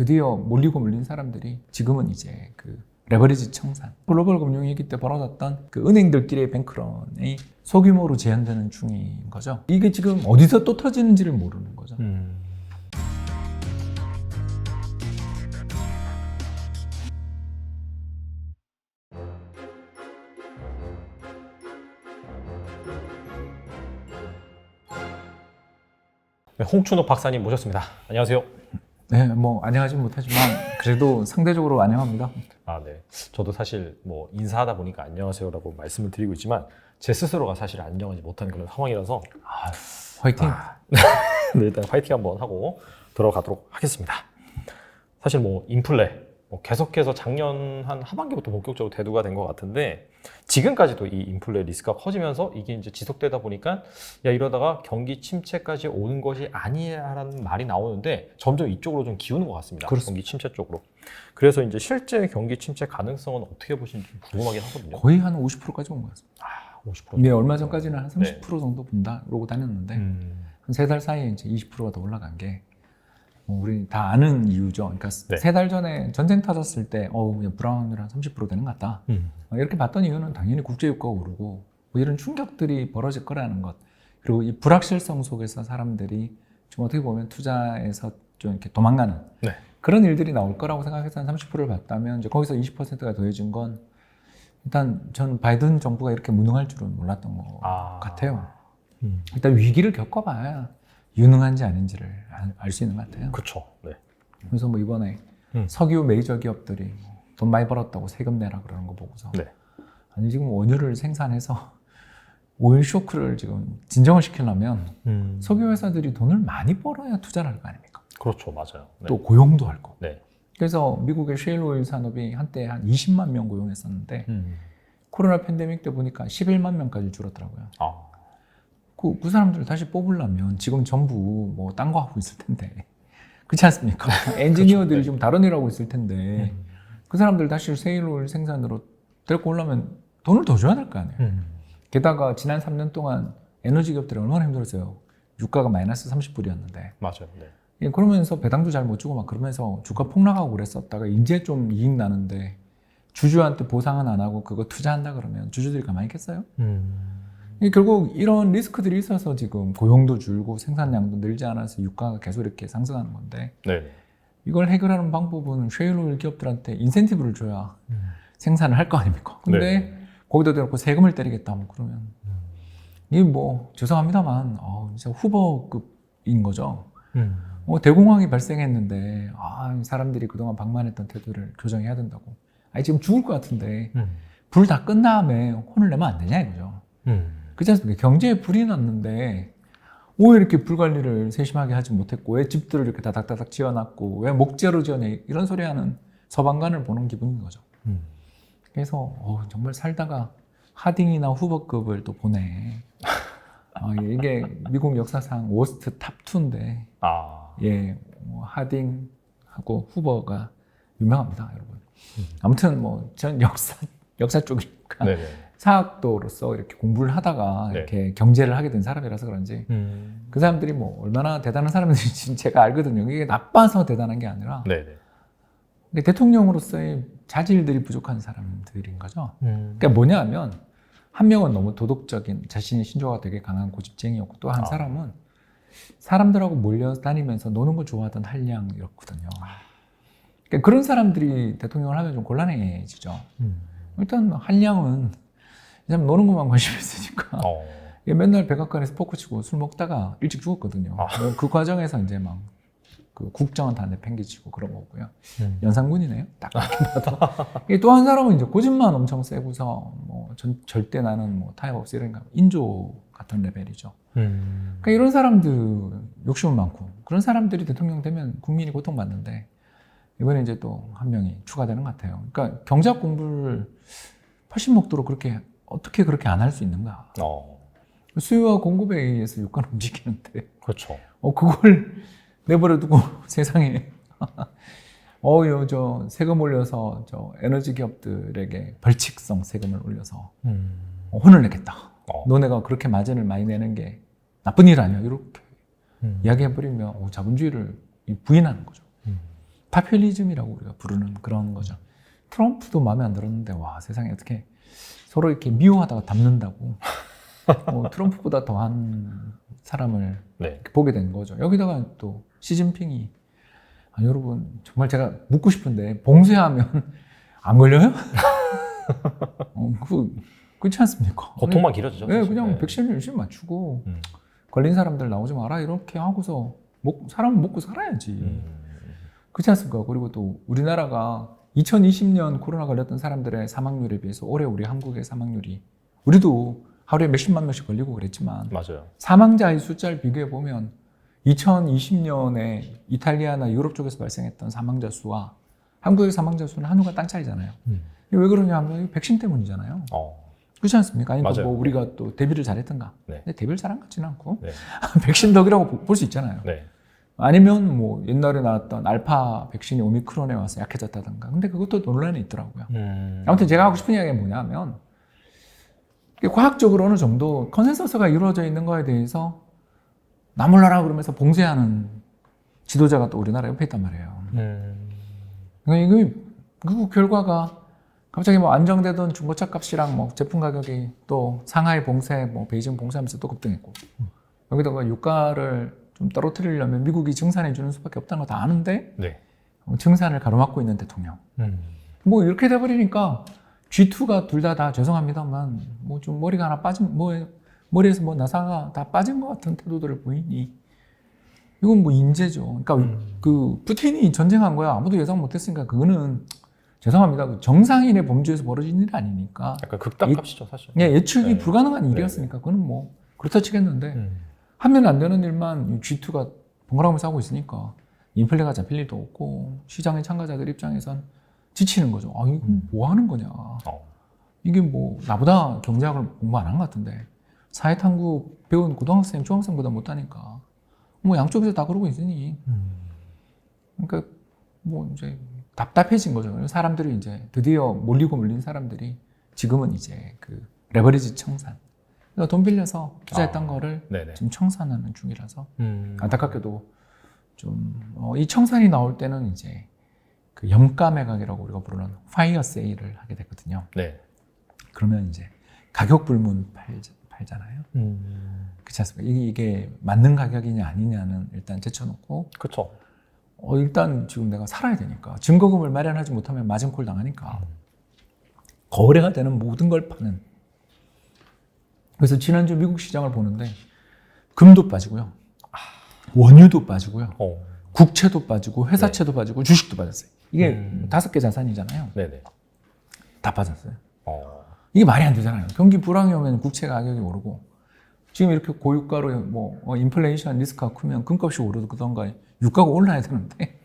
드디어 몰린 사람들이 지금은 이제 그 레버리지 청산, 글로벌 금융위기 때 벌어졌던 그 은행들끼리의 뱅크런이 소규모로 제한되는 중인 거죠. 이게 지금 어디서 또 터지는지를 모르는 거죠. 네, 홍춘욱 박사님 모셨습니다. 안녕하세요. 네, 뭐 안녕하진 못하지만 그래도 상대적으로 안녕합니다. 네. 저도 사실 뭐 인사하다 보니까 안녕하세요라고 말씀을 드리고 있지만 제 스스로가 사실 안녕하지 못하는 그런 상황이라서 화이팅! 네, 일단 파이팅 한번 하고 들어가도록 하겠습니다. 사실 뭐 인플레 계속해서 작년 한 하반기부터 본격적으로 대두가 된 것 같은데 지금까지도 이 인플레 리스크가 커지면서 이게 이제 지속되다 보니까 야 이러다가 경기 침체까지 오는 것이 아니야라는 말이 나오는데 점점 이쪽으로 좀 기우는 것 같습니다. 그렇습니다. 경기 침체 쪽으로. 그래서 이제 실제 경기 침체 가능성은 어떻게 보시는지 좀 궁금하긴 하거든요. 거의 한 50%까지 온 것 같습니다. 50%. 네, 얼마 전까지는 한 30% 정도 본다 그러고 다녔는데 한 한 3달 사이에 이제 20%가 더 올라간 게 우리 다 아는 이유죠. 그러니까 네. 3달 전에 전쟁 터졌을 때 브라운이 한 30% 되는 것 같다. 이렇게 봤던 이유는 당연히 국제유가가 오르고 뭐 이런 충격들이 벌어질 거라는 것. 그리고 이 불확실성 속에서 사람들이 좀 어떻게 보면 투자에서 좀 이렇게 도망가는 네. 그런 일들이 나올 거라고 생각해서 한 30%를 봤다면 이제 거기서 20%가 더해진 건 일단 전 바이든 정부가 이렇게 무능할 줄은 몰랐던 것 같아요. 일단 위기를 겪어봐야 유능한지 아닌지를 알 수 있는 것 같아요. 그렇죠. 네. 그래서 뭐 이번에 석유 메이저 기업들이 돈 많이 벌었다고 세금 내라 그러는 거 보고서 네. 아니 지금 원유를 생산해서 오일 쇼크를 지금 진정을 시키려면 석유 회사들이 돈을 많이 벌어야 투자를 할 거 아닙니까? 그렇죠, 맞아요. 네. 또 고용도 할 거고. 네. 그래서 미국의 셰일 오일 산업이 한때 한 20만 명 고용했었는데 코로나 팬데믹 때 보니까 11만 명까지 줄었더라고요. 그 사람들 다시 뽑으려면 지금 전부 뭐 딴 거 하고 있을 텐데 그렇지 않습니까? 엔지니어들이 그렇죠. 네. 좀 다른 일 하고 있을 텐데 그 사람들 다시 셰일 오일 생산으로 데리고 오려면 돈을 더 줘야 될 거 아니에요. 게다가 지난 3년 동안 에너지 기업들이 얼마나 힘들었어요. 유가가 마이너스 30불이었는데 맞아요. 네. 예, 그러면서 배당도 잘 못 주고 막 그러면서 주가 폭락하고 그랬었다가 이제 좀 이익 나는데 주주한테 보상은 안 하고 그거 투자한다 그러면 주주들이 가만히 있겠어요? 결국 이런 리스크들이 있어서 지금 고용도 줄고 생산량도 늘지 않아서 유가가 계속 이렇게 상승하는 건데 네. 이걸 해결하는 방법은 셰일 오일 기업들한테 인센티브를 줘야 생산을 할 거 아닙니까? 근데 네. 거기다 대놓고 세금을 때리겠다 뭐 그러면 이게 뭐 죄송합니다만 진짜 후보급인 거죠. 대공황이 발생했는데 사람들이 그동안 방만했던 태도를 교정해야 된다고. 지금 죽을 것 같은데 불 다 끝 다음에 혼을 내면 안 되냐 이거죠. 그렇지 않습니까? 경제에 불이 났는데 왜 이렇게 불 관리를 세심하게 하지 못했고 왜 집들을 이렇게 다닥다닥 지어놨고 왜 목재로 지어내 이런 소리 하는 서방관을 보는 기분인 거죠. 그래서 정말 살다가 하딩이나 후보급을 또 보내. 이게 미국 역사상 워스트 탑2인데 예, 뭐 하딩하고 후보가 유명합니다, 여러분. 아무튼 뭐 전 역사 쪽이니까 네네. 사학도로서 이렇게 공부를 하다가 네. 이렇게 경제를 하게 된 사람이라서 그런지 그 사람들이 뭐 얼마나 대단한 사람들인지 제가 알거든요. 이게 나빠서 대단한 게 아니라 네네. 대통령으로서의 자질들이 부족한 사람들인 거죠. 그러니까 뭐냐면 한 명은 너무 도덕적인 자신의 신조가 되게 강한 고집쟁이였고 또 한 사람은 사람들하고 몰려다니면서 노는 걸 좋아하던 한량이었거든요. 그러니까 그런 사람들이 대통령을 하면 좀 곤란해지죠. 일단 한량은 그냥 노는 것만 관심이 있으니까 맨날 백악관에서 포크 치고 술 먹다가 일찍 죽었거든요. 그 과정에서 이제 막 그 국정원 다 내팽개치고 그런 거고요. 연상군이네요. 딱 봐도. 또 한 사람은 이제 고집만 엄청 세고서 뭐 절대 나는 뭐 타협 없어 이러니까 인조 같은 레벨이죠. 그러니까 이런 사람들 욕심은 많고 그런 사람들이 대통령 되면 국민이 고통받는데 이번에 이제 또 한 명이 추가되는 것 같아요. 그러니까 경제학 공부를 80목도로 어떻게 그렇게 안 할 수 있는가? 수요와 공급에 의해서 유가는 움직이는데 그렇죠. 그걸 내버려두고 세상에 저 세금 올려서 저 에너지 기업들에게 벌칙성 세금을 올려서 혼을 내겠다. 너네가 그렇게 마진을 많이 내는 게 나쁜 일 아니야. 이렇게 이야기해버리면 자본주의를 부인하는 거죠. 파퓰리즘이라고 우리가 부르는 그런 거죠. 트럼프도 마음에 안 들었는데 와 세상에 어떻게 서로 이렇게 미워하다가 닮는다고 트럼프보다 더한 사람을 네. 이렇게 보게 된 거죠. 여기다가 또 시진핑이 여러분 정말 제가 묻고 싶은데 봉쇄하면 안 걸려요? 그렇지 않습니까? 고통만 길어지죠. 네, 사실. 그냥 네. 백신을 열심히 맞추고 걸린 사람들 나오지 마라 이렇게 하고서 사람은 먹고 살아야지. 그렇지 않습니까? 그리고 또 우리나라가 2020년 코로나 걸렸던 사람들의 사망률에 비해서 올해 우리 한국의 사망률이 우리도 하루에 몇십만 명씩 걸리고 그랬지만 맞아요. 사망자의 숫자를 비교해 보면 2020년에 이탈리아나 유럽 쪽에서 발생했던 사망자 수와 한국의 사망자 수는 하늘과 땅 차이잖아요. 왜 그러냐 하면 백신 때문이잖아요. 그렇지 않습니까? 아니, 맞아요. 뭐 우리가 또 대비를 잘했던가. 네. 근데 대비를 잘한 것 같지는 않고 네. 백신 덕이라고 볼 수 있잖아요. 네. 아니면 뭐 옛날에 나왔던 알파 백신이 오미크론에 와서 약해졌다던가. 근데 그것도 논란이 있더라고요. 아무튼 제가 하고 싶은 이야기가 뭐냐면 과학적으로 어느 정도 컨센서스가 이루어져 있는 거에 대해서 나몰라라 그러면서 봉쇄하는 지도자가 또 우리나라 옆에 있단 말이에요. 그러니까 그 결과가 갑자기 뭐 안정되던 중고차 값이랑 뭐 제품 가격이 또 상하이 봉쇄, 뭐 베이징 봉쇄하면서 또 급등했고 여기다가 유가를 좀 떨어뜨리려면 미국이 증산해 주는 수밖에 없다는 거 다 아는데 네. 증산을 가로막고 있는 대통령. 뭐 이렇게 돼버리니까 G2가 둘 다 죄송합니다만 뭐 좀 머리가 하나 빠진 머리에서 뭐 나사가 다 빠진 것 같은 태도들을 보이니 이건 뭐 인재죠. 그러니까 그 푸틴이 전쟁한 거야 아무도 예상 못했으니까 그거는 죄송합니다. 그 정상인의 범주에서 벌어진 일이 아니니까. 약간 극단값이죠 사실. 예, 예측이 네. 불가능한 일이었으니까 그거는 뭐 그렇다 치겠는데 하면 안 되는 일만 G2가 번갈아가면서 하고 있으니까 인플레가 잡힐 일도 없고 시장의 참가자들 입장에선 지치는 거죠. 아, 이건 뭐 하는 거냐. 이게 뭐 나보다 경제학을 공부 안 한 것 같은데 사회탐구 배운 고등학생, 중학생보다 못하니까 뭐 양쪽에서 다 그러고 있으니 그러니까 뭐 이제 답답해진 거죠. 사람들이 이제 드디어 몰리고 몰린 사람들이 지금은 이제 그 레버리지 청산. 그러니까 돈 빌려서 투자했던 거를 네네. 지금 청산하는 중이라서 안타깝게도 좀 이 청산이 나올 때는 이제 그 염가 매각이라고 우리가 부르는 파이어 세일을 하게 되거든요. 네. 그러면 이제 가격 불문 팔잖아요. 그렇지 않습니까? 이게 맞는 가격이냐 아니냐는 일단 제쳐놓고 그렇죠. 일단 지금 내가 살아야 되니까 증거금을 마련하지 못하면 마진콜 당하니까 거래가 되는 모든 걸 파는. 그래서 지난주 미국 시장을 보는데 금도 빠지고요, 원유도 빠지고요, 국채도 빠지고 회사채도 빠지고 주식도 빠졌어요. 이게 5개 자산이잖아요. 네네. 다 빠졌어요. 이게 말이 안 되잖아요. 경기 불황이 오면 국채 가격이 오르고 지금 이렇게 고유가로 뭐 인플레이션 리스크가 크면 금값이 오르던가 유가가 올라야 되는데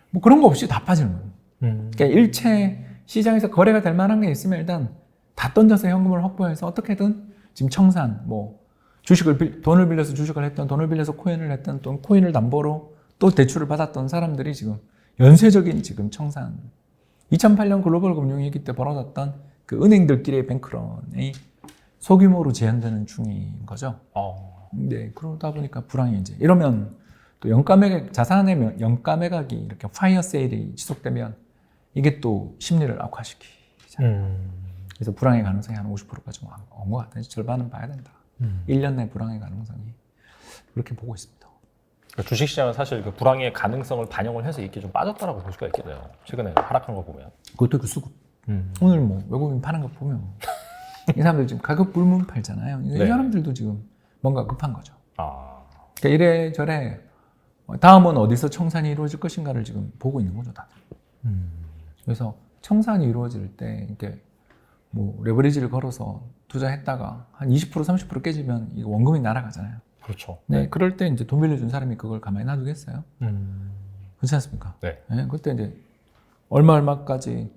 뭐 그런 거 없이 다 빠지는 거예요. 그러니까 일체 시장에서 거래가 될 만한 게 있으면 일단 다 던져서 현금을 확보해서 어떻게든 지금 청산, 뭐 돈을 빌려서 주식을 했던, 돈을 빌려서 코인을 했던, 또 코인을 담보로 또 대출을 받았던 사람들이 지금 연쇄적인 지금 청산. 2008년 글로벌 금융위기 때 벌어졌던 그 은행들끼리의 뱅크런이 소규모로 제한되는 중인 거죠. 네, 그러다 보니까 불황이 이제 이러면 또 영가 매각, 자산의 영가 매각이 이렇게 파이어 세일이 지속되면 이게 또 심리를 악화시키잖아요. 그래서 불황의 가능성이 한 50%까지 온 것 같아요. 절반은 봐야 된다. 1년 내 불황의 가능성이 그렇게 보고 있습니다. 그러니까 주식시장은 사실 그 불황의 가능성을 반영을 해서 이렇게 좀 빠졌다라고 볼 수가 있겠네요. 최근에 하락한 거 보면. 그것도 그 수급. 오늘 뭐 외국인 파는 거 보면 이 사람들 지금 가격 불문 팔잖아요. 이 네. 사람들도 지금 뭔가 급한 거죠. 아, 그러니까 이래저래 다음은 어디서 청산이 이루어질 것인가를 지금 보고 있는 거죠, 다들. 그래서 청산이 이루어질 때 이렇게 뭐 레버리지를 걸어서 투자했다가 한 20% 30% 깨지면 이거 원금이 날아가잖아요. 그렇죠. 네, 그럴 때 이제 돈 빌려준 사람이 그걸 가만히 놔두겠어요? 그렇지 않습니까? 네. 네, 그때 이제 얼마까지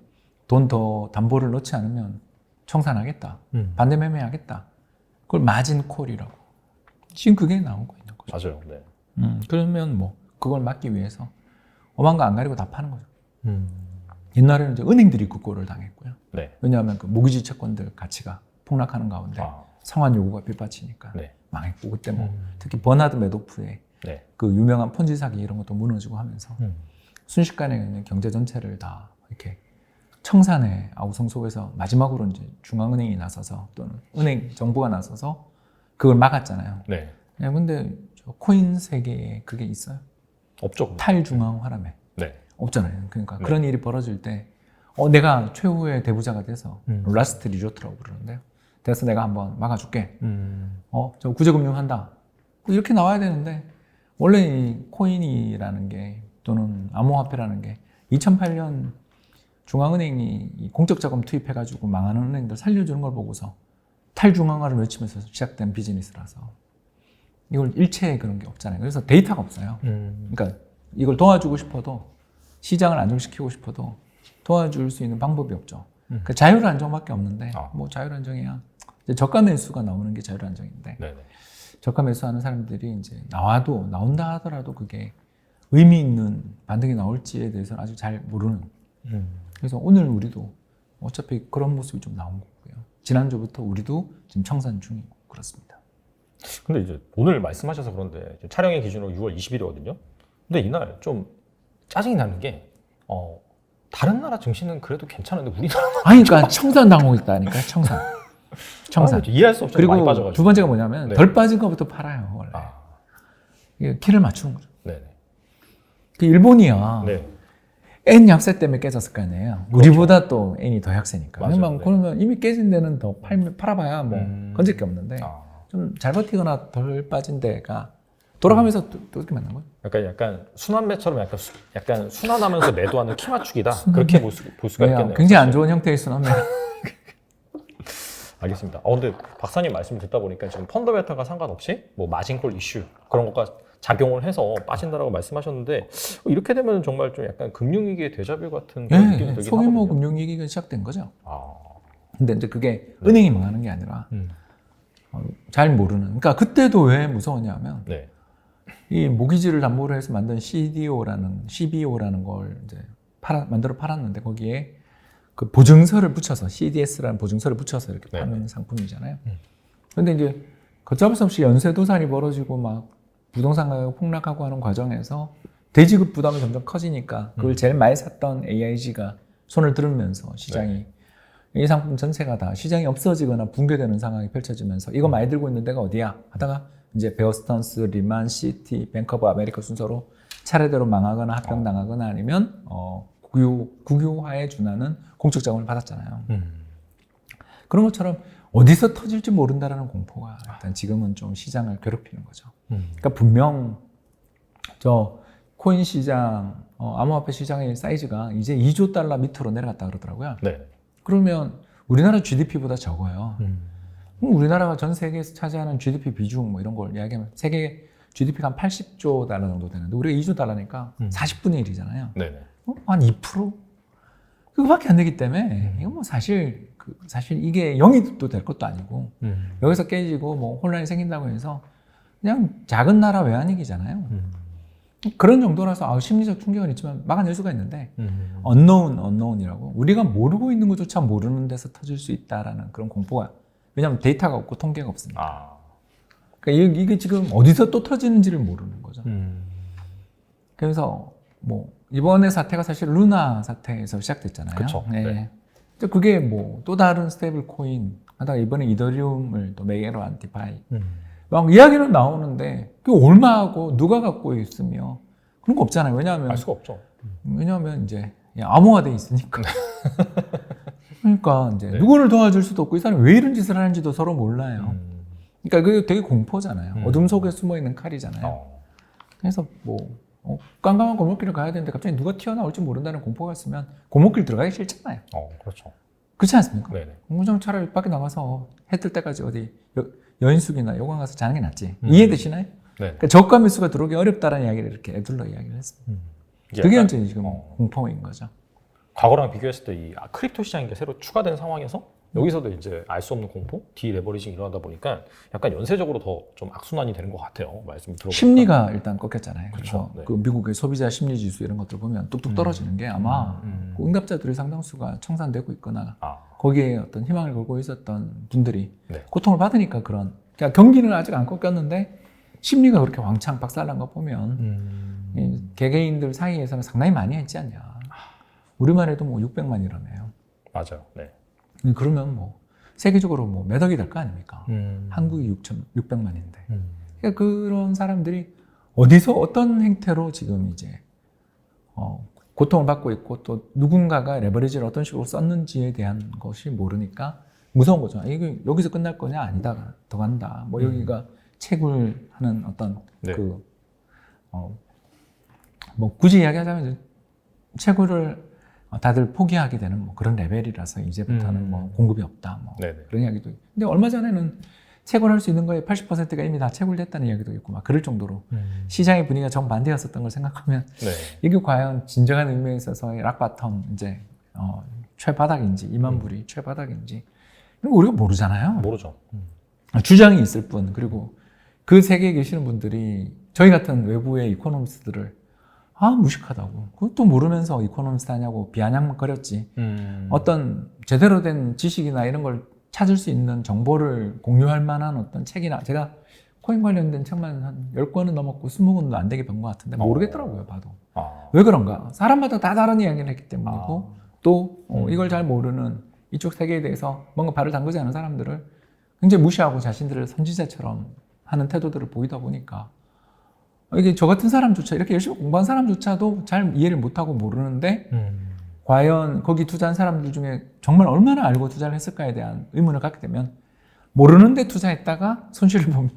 돈 더 담보를 넣지 않으면 청산하겠다. 반대 매매하겠다. 그걸 마진 콜이라고. 지금 그게 나오고 있는 거죠. 맞아요. 네. 그러면 뭐 그걸 막기 위해서 오만 거 안 가리고 다 파는 거죠. 옛날에는 이제 은행들이 그 꼴을 당했고요. 네. 왜냐하면 그 모기지 채권들 가치가 폭락하는 가운데 상환 요구가 빗받치니까 네. 망했고 그때 뭐 특히 버나드 메도프의 네. 그 유명한 폰지 사기 이런 것도 무너지고 하면서 순식간에 그냥 경제 전체를 다 이렇게 청산의 아우성 속에서 마지막으로 이제 중앙은행이 나서서 또는 은행 정부가 나서서 그걸 막았잖아요. 네. 근데 저 코인 세계에 그게 있어요? 없죠. 탈중앙화라며. 네. 없잖아요. 그러니까 네. 그런 일이 벌어질 때 내가 최후의 대부자가 돼서 라스트 리조트라고 부르는데요. 그래서 내가 한번 막아줄게. 저 구제금융 한다. 이렇게 나와야 되는데 원래 이 코인이라는 게 또는 암호화폐라는 게 2008년 중앙은행이 이 공적 자금 투입해가지고 망하는 은행들 살려주는 걸 보고서 탈중앙화를 외치면서 시작된 비즈니스라서 이걸 일체의 그런 게 없잖아요. 그래서 데이터가 없어요. 그러니까 이걸 도와주고 싶어도 시장을 안정시키고 싶어도 도와줄 수 있는 방법이 없죠. 그러니까 자율안정밖에 없는데 뭐 자율안정이야. 이제 저가 매수가 나오는 게 자율안정인데 네네. 저가 매수하는 사람들이 이제 나온다 하더라도 그게 의미 있는 반등이 나올지에 대해서는 아직 잘 모르는. 그래서 오늘 우리도 어차피 그런 모습이 좀 나온 거고요. 지난주부터 우리도 지금 청산 중이고 그렇습니다. 근데 이제 오늘 말씀하셔서 그런데 지금 촬영의 기준으로 6월 20일이거든요. 근데 이날 좀 짜증이 나는 게 다른 나라 증시는 그래도 괜찮은데 우리나라는 아니 그러니까 청산 당하고 있다니까 청산. 이해할 수 없이 그리고 많이 빠져가지고. 두 번째가 뭐냐면 네. 덜 빠진 것부터 팔아요 원래. 이게 키를 맞추는 거죠. 네네. 그 일본이야. 네. N 약세 때문에 깨졌을 거 아니에요. 그렇죠. 우리보다 또 N이 더 약세니까. 맞아요. 네. 그러면 이미 깨진 데는 더 팔아봐야 뭐 건질 게 없는데 좀 잘 버티거나 덜 빠진 데가 돌아가면서 또 이렇게 만난 거예요. 약간 순환매처럼 약간 순환하면서 매도하는 키 맞추기다. 그렇게 볼 수가 있겠네요. 굉장히 안 좋은 형태의 순환매. 알겠습니다. 근데 박사님 말씀을 듣다 보니까 지금 펀더멘털과 상관없이 뭐 마진콜 이슈 그런 것과 작용을 해서 빠진다라고 말씀하셨는데 이렇게 되면 정말 좀 약간 금융위기의 데자뷰 같은 그런 느낌이 들긴 소규모 하거든요. 금융위기가 시작된 거죠. 아, 근데 이제 그게 은행이 망하는 게 아니라 잘 모르는. 그러니까 그때도 왜 무서웠냐면 네. 이 모기지를 담보로 해서 만든 CBO라는 걸 이제 만들어 팔았는데 거기에 그 보증서를 붙여서 CDS라는 보증서를 붙여서 이렇게 파는 상품이잖아요. 그런데 이제 걷잡을 수 없이 연쇄 도산이 벌어지고 막 부동산 가격 폭락하고 하는 과정에서 대지급 부담이 점점 커지니까 그걸 제일 많이 샀던 AIG가 손을 들으면서 시장이 이 상품 전체가 다 시장이 없어지거나 붕괴되는 상황이 펼쳐지면서 이거 많이 들고 있는 데가 어디야 하다가 이제 베어스턴스, 리만, 시티, 뱅크 오브 아메리카 순서로 차례대로 망하거나 합병당하거나 아니면 국유화에 준하는 공적 자금을 받았잖아요. 그런 것처럼 어디서 터질지 모른다라는 공포가 일단 지금은 좀 시장을 괴롭히는 거죠. 그러니까 분명 저 코인 시장, 암호화폐 시장의 사이즈가 이제 2조 달러 밑으로 내려갔다 그러더라고요. 네. 그러면 우리나라 GDP보다 적어요. 그럼 우리나라가 전 세계에서 차지하는 GDP 비중 뭐 이런 걸 이야기하면 세계 GDP가 한 80조 달러 정도 되는데 우리가 2조 달러니까 40분의 1이잖아요. 네네. 한 2%? 그거밖에 안 되기 때문에 이거 뭐 사실 이게 0이 될 것도 아니고 여기서 깨지고 뭐 혼란이 생긴다고 해서 그냥 작은 나라 외환위기잖아요. 그런 정도라서 심리적 충격은 있지만 막아낼 수가 있는데 언노운이라고 우리가 모르고 있는 것조차 모르는 데서 터질 수 있다라는 그런 공포가 왜냐하면 데이터가 없고 통계가 없으니까. 그러니까 이게 지금 어디서 또 터지는지를 모르는 거죠. 그래서 뭐 이번에 사태가 사실 루나 사태에서 시작됐잖아요. 그쵸. 네. 그게 뭐 또 다른 스테이블 코인 하다가 이번에 이더리움을 또 매개로 한 디파이 막 이야기는 나오는데 그게 얼마하고 누가 갖고 있으며 그런 거 없잖아요. 왜냐하면 알 수가 없죠. 왜냐하면 이제 암호화돼 있으니까. 그러니까 이제 누구를 도와줄 수도 없고 이 사람이 왜 이런 짓을 하는지도 서로 몰라요. 그러니까 그게 되게 공포잖아요. 어둠 속에 숨어 있는 칼이잖아요. 그래서 뭐 깜깜한 골목길을 가야 되는데 갑자기 누가 튀어나올지 모른다는 공포가 있으면 골목길 들어가기 싫잖아요. 그렇죠. 그렇지 않습니까? 네네. 공부장 차라리 밖에 나가서 해 뜰 때까지 어디 여인숙이나 요강 가서 자는 게 낫지. 이해되시나요? 네. 그러니까 저가 매수가 들어오기 어렵다는 이야기를 이렇게 애둘러 이야기를 했습니다. 그게 이제 지금 공포인 거죠. 과거랑 비교했을 때 이 크립토 시장이 새로 추가된 상황에서 여기서도 이제 알 수 없는 공포, 디레버리징이 일어나다 보니까 약간 연쇄적으로 더 좀 악순환이 되는 것 같아요. 말씀 들어보니까. 심리가 일단 꺾였잖아요. 그렇죠. 그래서 네. 그 미국의 소비자 심리 지수 이런 것들 보면 뚝뚝 떨어지는 게 아마 그 응답자들의 상당수가 청산되고 있거나 거기에 어떤 희망을 걸고 있었던 분들이 고통을 받으니까 그러니까 경기는 아직 안 꺾였는데 심리가 그렇게 왕창 박살난 거 보면 이 개개인들 사이에서는 상당히 많이 했지 않냐. 우리만 해도 뭐 600만이라며요. 맞아요. 네. 그러면 뭐 세계적으로 뭐 몇 억이 될 거 아닙니까? 한국이 600만인데. 그러니까 그런 사람들이 어디서 어떤 행태로 지금 이제 고통을 받고 있고 또 누군가가 레버리지를 어떤 식으로 썼는지에 대한 것이 모르니까 무서운 거죠. 이게 여기서 끝날 거냐? 아니다. 더 간다. 뭐 여기가 채굴하는 어떤 네. 뭐 굳이 이야기하자면 이제 채굴을 다들 포기하게 되는 뭐 그런 레벨이라서 이제부터는 뭐 공급이 없다. 뭐 네네. 그런 이야기도 있고. 근데 얼마 전에는 채굴할 수 있는 거에 80%가 이미 다 채굴됐다는 이야기도 있고 막 그럴 정도로 시장의 분위기가 정반대였었던 걸 생각하면 네. 이게 과연 진정한 의미에 있어서의 락바텀 이제 최바닥인지 2만 불이 최바닥인지 이거 우리가 모르잖아요. 모르죠. 주장이 있을 뿐. 그리고 그 세계에 계시는 분들이 저희 같은 외부의 이코노미스트들을 무식하다고 그것도 모르면서 이코노미스트 하냐고 비아냥거렸지. 어떤 제대로 된 지식이나 이런 걸 찾을 수 있는 정보를 공유할 만한 어떤 책이나 제가 코인 관련된 책만 한 10권은 넘었고 20권도 안 되게 본 것 같은데 모르겠더라고요. 봐도. 왜 그런가? 사람마다 다 다른 이야기를 했기 때문이고 또 이걸 잘 모르는 이쪽 세계에 대해서 뭔가 발을 담그지 않은 사람들을 굉장히 무시하고 자신들을 선지자처럼 하는 태도들을 보이다 보니까 이게 저 같은 사람조차 이렇게 열심히 공부한 사람조차도 잘 이해를 못하고 모르는데 과연 거기 투자한 사람들 중에 정말 얼마나 알고 투자를 했을까에 대한 의문을 갖게 되면 모르는데 투자했다가 손실을 보면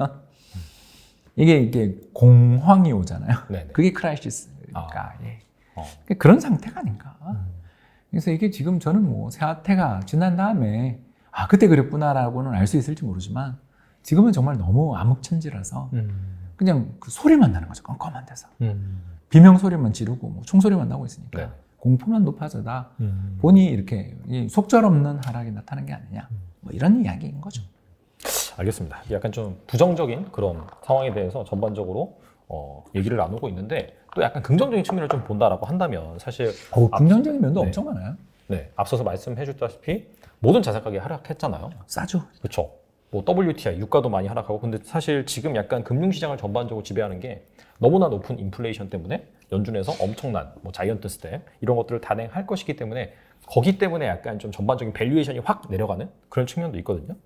이게 공황이 오잖아요. 네네. 그게 크라이시스니까. 예. 그런 상태가 아닌가. 그래서 이게 지금 저는 뭐 세태가 지난 다음에 그때 그랬구나라고는 알 수 있을지 모르지만 지금은 정말 너무 암흑천지라서 그냥 그 소리만 나는 거죠. 껌껌한 데서. 비명 소리만 지르고 뭐 총소리만 나고 있으니까 네. 공포만 높아져다 보니 이렇게 속절없는 하락이 나타나는 게 아니냐. 뭐 이런 이야기인 거죠. 알겠습니다. 약간 좀 부정적인 그런 상황에 대해서 전반적으로 얘기를 나누고 있는데 또 약간 긍정적인 측면을 좀 본다라고 한다면 사실 긍정적인 면도 네. 엄청 많아요. 네, 앞서서 말씀해 주셨다시피 모든 자산 가격이 하락했잖아요. 싸죠. 그렇죠. 뭐 WTI, 유가도 많이 하락하고 근데 사실 지금 약간 금융시장을 전반적으로 지배하는 게 너무나 높은 인플레이션 때문에 연준에서 엄청난 뭐 자이언트 스텝 이런 것들을 단행할 것이기 때문에 거기 때문에 약간 좀 전반적인 밸류에이션이 확 내려가는 그런 측면도 있거든요.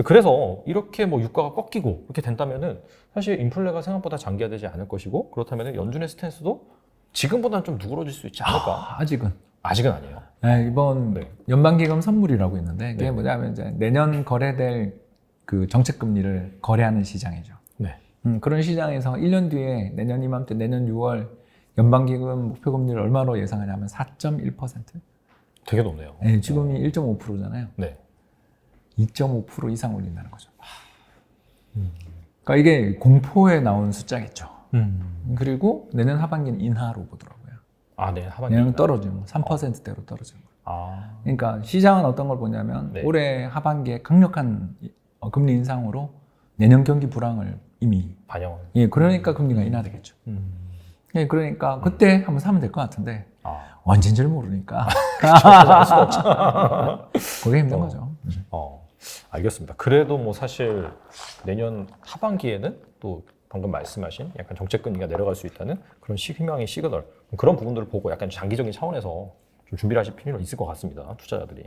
그래서 이렇게 뭐 유가가 꺾이고 이렇게 된다면은 사실 인플레가 생각보다 장기화되지 않을 것이고 그렇다면은 연준의 스탠스도 지금보다는 좀 누그러질 수 있지 않을까? 아직은 아니에요. 네, 이번 네. 연방기금 선물이라고 있는데 그게 네. 뭐냐면 이제 내년 거래될 그 정책금리를 거래하는 시장이죠. 네. 그런 시장에서 1년 뒤에 내년 이맘때 내년 6월 연방기금 목표금리를 얼마로 예상하냐면 4.1%. 되게 높네요. 네, 지금이 1.5%잖아요. 네. 2.5% 이상 올린다는 거죠. 그러니까 이게 공포에 나온 숫자겠죠. 그리고 내년 하반기는 인하로 보더라고요. 네. 하반기. 내년 떨어지면 3%대로 떨어지는 거예요. 그러니까 시장은 어떤 걸 보냐면 네. 올해 하반기에 강력한 금리 인상으로 내년 경기 불황을 이미 반영. 그러니까 금리가 인하되겠죠. 그러니까 그때 한번 사면 될 것 같은데 언제인지를 모르니까 알 수가 없죠. 그게 힘든 거죠. 알겠습니다. 그래도 뭐 사실 내년 하반기에는 또 방금 말씀하신 약간 정책금리가 내려갈 수 있다는 그런 희망의 시그널 그런 부분들을 보고 약간 장기적인 차원에서 좀 준비를 하실 필요가 있을 것 같습니다. 투자자들이.